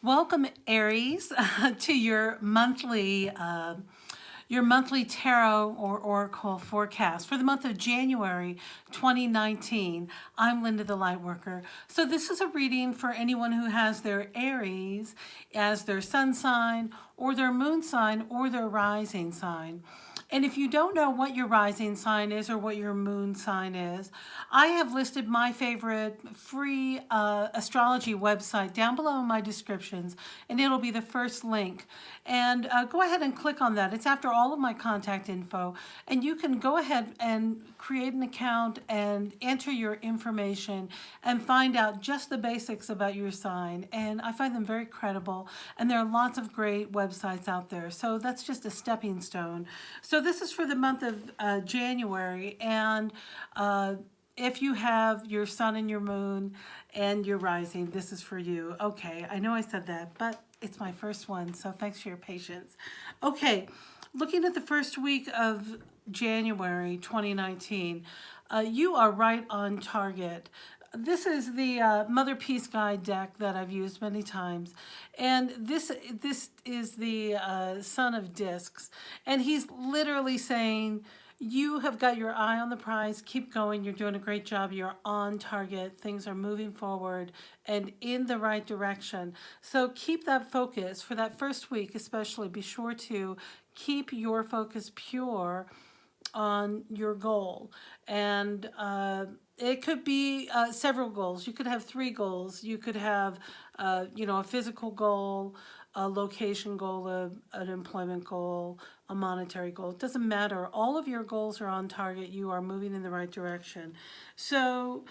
Welcome, Aries, to your monthly tarot or oracle forecast for the month of January 2019. I'm Linda the Lightworker. So this is a reading for anyone who has their Aries as their sun sign or their moon sign or their rising sign. And if you don't know what your rising sign is or what your moon sign is, I have listed my favorite free astrology website down below in my descriptions, and it'll be the first link. And go ahead and click on that. It's after all of my contact info, and you can go ahead and create an account and enter your information and find out just the basics about your sign. And I find them very credible, and there are lots of great websites out there. So that's just a stepping stone. So this is for the month of January, and if you have your sun and your moon and your rising, this is for you. Okay, I know I said that, but it's my first one, so thanks for your patience. Okay, looking at the first week of January 2019, you are right on target. This is the Motherpeace guide deck that I've used many times, and this is the Son of Discs, and he's literally saying, you have got your eye on the prize, keep going, you're doing a great job, you're on target, things are moving forward and in the right direction. So keep that focus for that first week, especially be sure to keep your focus pure on your goal. And it could be several goals. You could have 3 goals. You could have, a physical goal, a location goal, an employment goal, a monetary goal. It doesn't matter. All of your goals are on target. You are moving in the right direction. So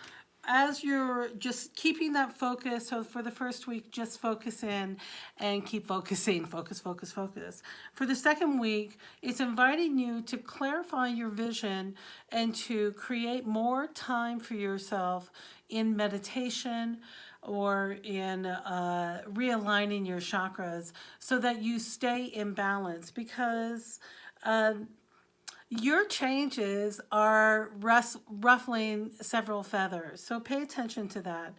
as you're just keeping that focus, so for the first week, just focus in and keep focusing, focus, focus, focus. For the second week, it's inviting you to clarify your vision and to create more time for yourself in meditation or in realigning your chakras so that you stay in balance, because your changes are ruffling several feathers, so pay attention to that.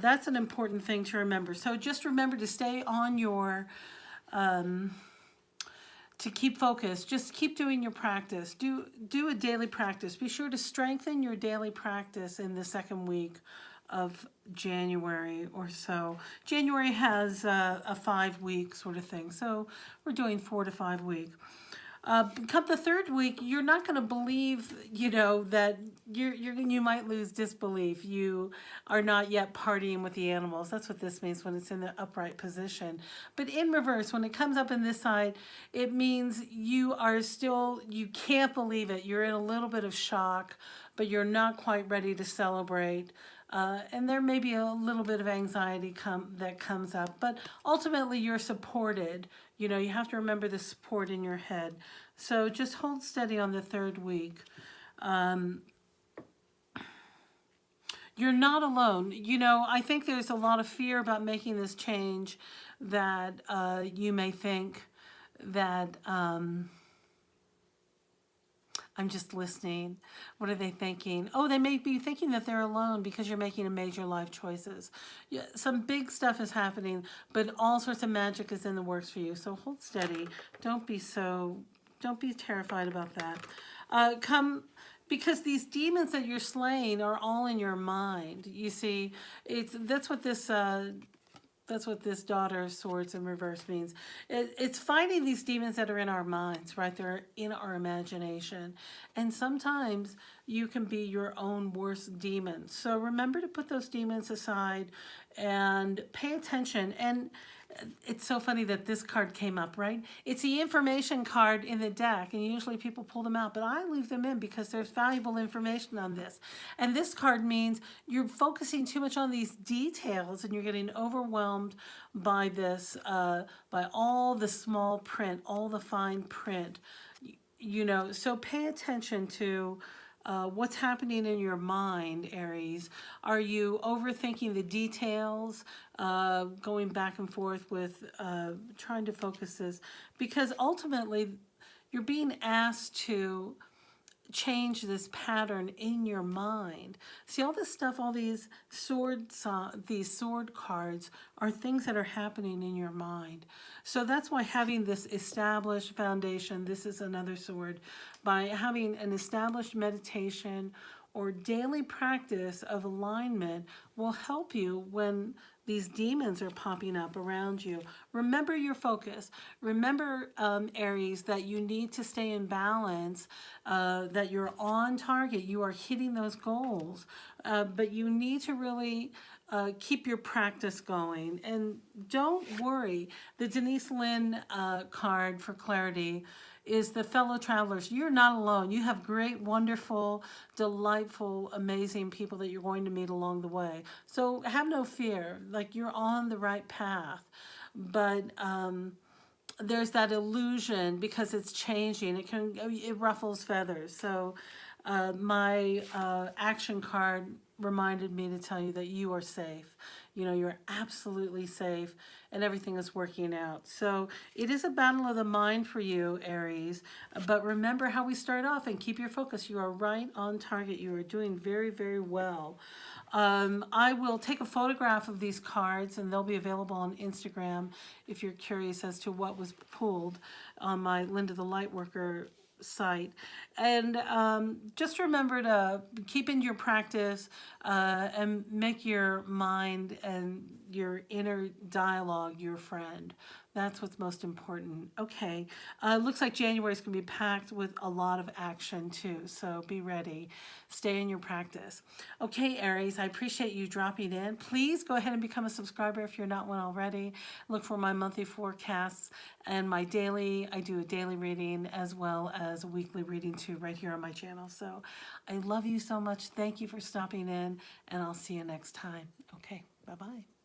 That's an important thing to remember. So just remember to stay on your, to keep focused. Just keep doing your practice. Do a daily practice. Be sure to strengthen your daily practice in the second week of January or so. January has a 5-week sort of thing, so we're doing 4 to 5 weeks. Come the third week, you're not going to believe, that you might lose disbelief. You are not yet partying with the animals. That's what this means when it's in the upright position. But in reverse, when it comes up in this side, it means you can't believe it. You're in a little bit of shock, but you're not quite ready to celebrate. And there may be a little bit of anxiety that comes up, but ultimately you're supported. You have to remember the support in your head. So just hold steady on the third week. You're not alone. I think there's a lot of fear about making this change, that you may think that I'm just listening. What are they thinking? Oh, they may be thinking that they're alone because you're making a major life choices. Yeah, some big stuff is happening, but all sorts of magic is in the works for you. So hold steady. Don't be terrified about that. Because these demons that you're slaying are all in your mind. You see, that's what this Daughter of Swords in reverse means. It's fighting these demons that are in our minds, right? They're in our imagination. And sometimes you can be your own worst demon. So remember to put those demons aside and pay attention. And it's so funny that this card came up, right? It's the information card in the deck, and usually people pull them out, but I leave them in because there's valuable information on this. And this card means you're focusing too much on these details and you're getting overwhelmed by this, by all the small print, all the fine print, so pay attention to what's happening in your mind, Aries. Are you overthinking the details, going back and forth with trying to focus this? Because ultimately, you're being asked to change this pattern in your mind. See, all this stuff, all these sword cards are things that are happening in your mind. So that's why having this established foundation, this is another sword, by having an established meditation or daily practice of alignment will help you when these demons are popping up around you. Remember your focus. Remember, Aries, that you need to stay in balance, that you're on target. You are hitting those goals, but you need to really keep your practice going. And don't worry, the Denise Linn card for clarity is the fellow travelers. You're not alone. You have great, wonderful, delightful, amazing people that you're going to meet along the way. So have no fear. Like, you're on the right path. But there's that illusion because it's changing. It ruffles feathers. So my action card reminded me to tell you that you are safe. You know, you're absolutely safe and everything is working out. So it is a battle of the mind for you, Aries. But remember how we start off and keep your focus. You are right on target. You are doing very, very well. I will take a photograph of these cards and they'll be available on Instagram if you're curious as to what was pulled on my Linda the Lightworker site. And just remember to keep in your practice and make your mind and your inner dialogue your friend. That's what's most important. Okay, looks like January is going to be packed with a lot of action too, so be ready. Stay in your practice. Okay, Aries, I appreciate you dropping in. Please go ahead and become a subscriber if you're not one already. Look for my monthly forecasts and my daily. I do a daily reading as well as a weekly reading too right here on my channel. So I love you so much. Thank you for stopping in, and I'll see you next time. Okay, bye-bye.